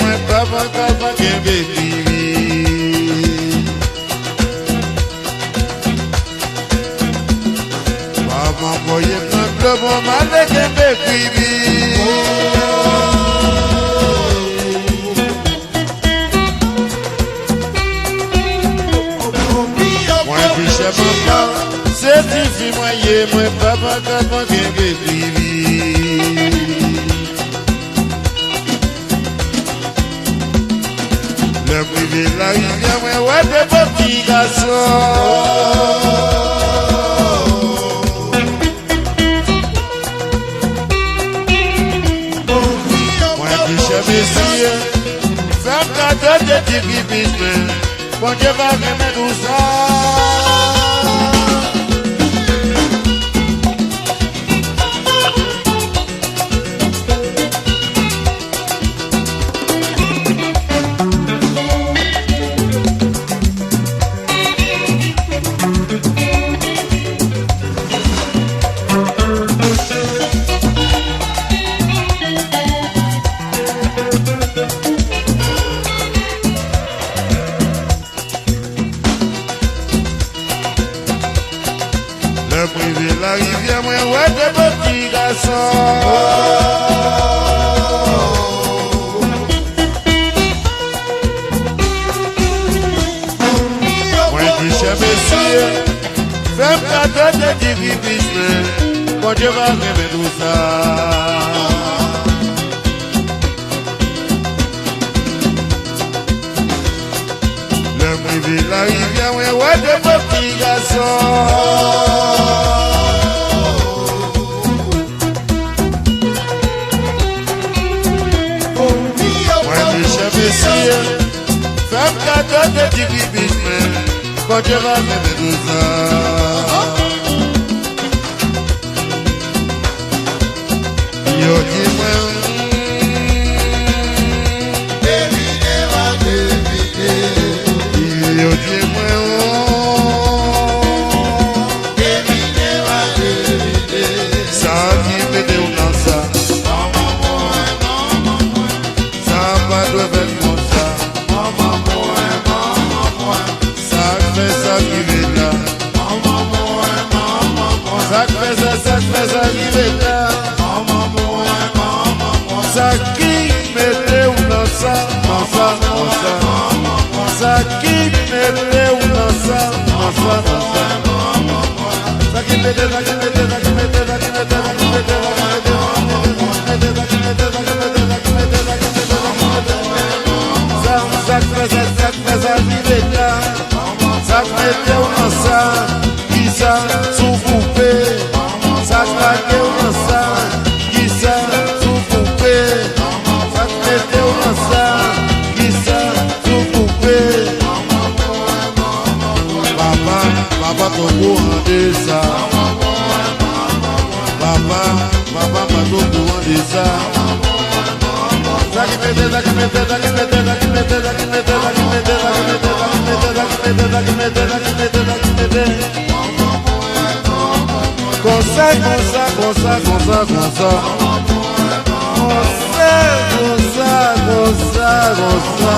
moi pas capable de vivre. Maman voyait le bon mal de vivre. Moi biche maman, c'est difficile moi pas capable de vivre. Le privé la rivière, moi, ouais, des petits garçons. Moi, qui chef ici, femme cadeau de petits business, bon Dieu va remettre tout ça. Le privé la rivière, moi, ouais, des petits garçons. Moi, qui chef ici, femme cadeau de petits business, bon Dieu va remettre tout ça. Le privé la rivière, ouais, ouais, des petits garçons. Femme cadeau de petits business, quand Dieu va remettre tout ça. Yo dis moi, yo dis moi, ça qui me dit dans ça, ça va devenir. Ça fait ça qui met là. Ça qui met où dans ça, dans ça, dans ça. Ça qui met où dans ça, dans ça, dans ça. Ça qui met, ça qui met, ça qui met, ça qui met, ça qui met, ça qui met, ça qui met là. Ça met où dans ça, qui ça sous coupé. Ça claque ou dans ça, qui ça sous coupé. Ça mette ou dans ça, qui ça sous coupé. Papa, papa t'au courant de ça. Papa, papa pas t'au courant de ça. Ça qui mette, ça qui mette, ça qui mette, ça qui mette, ça qui mette, ça qui mette, ça qui mette, ça qui mette, ça qui mette, ça qui mette, ça qui mette, ça qui mette. Comme ça, comme ça, comme ça, comme ça, comme ça. Comme ça, comme ça, comme ça.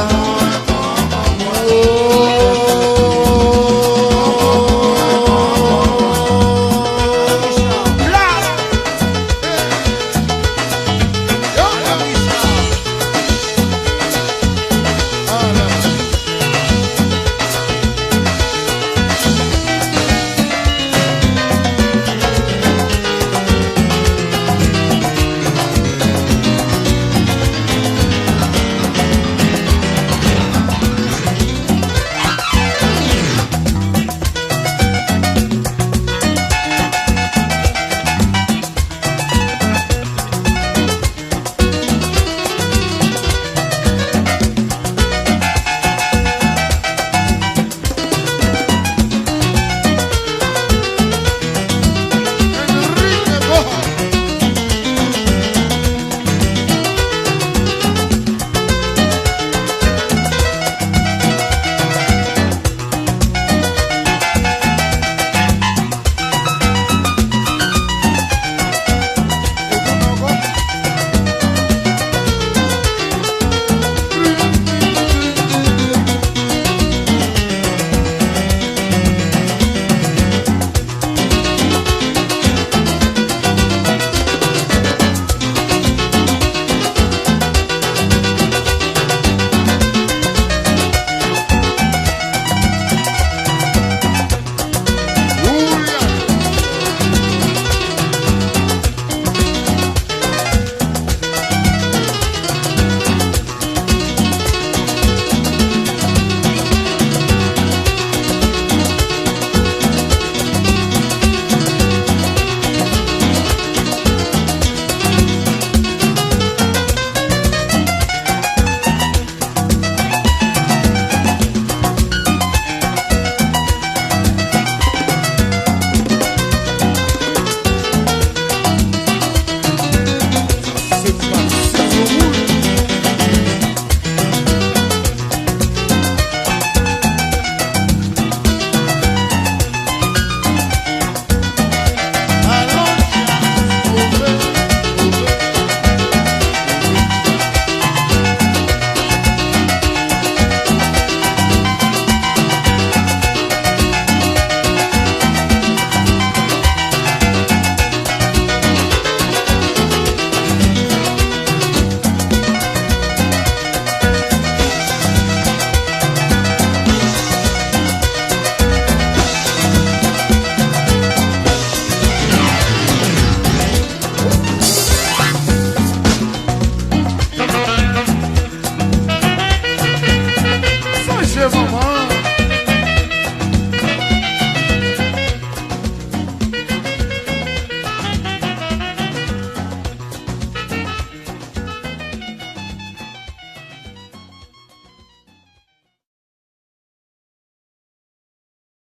mamãe.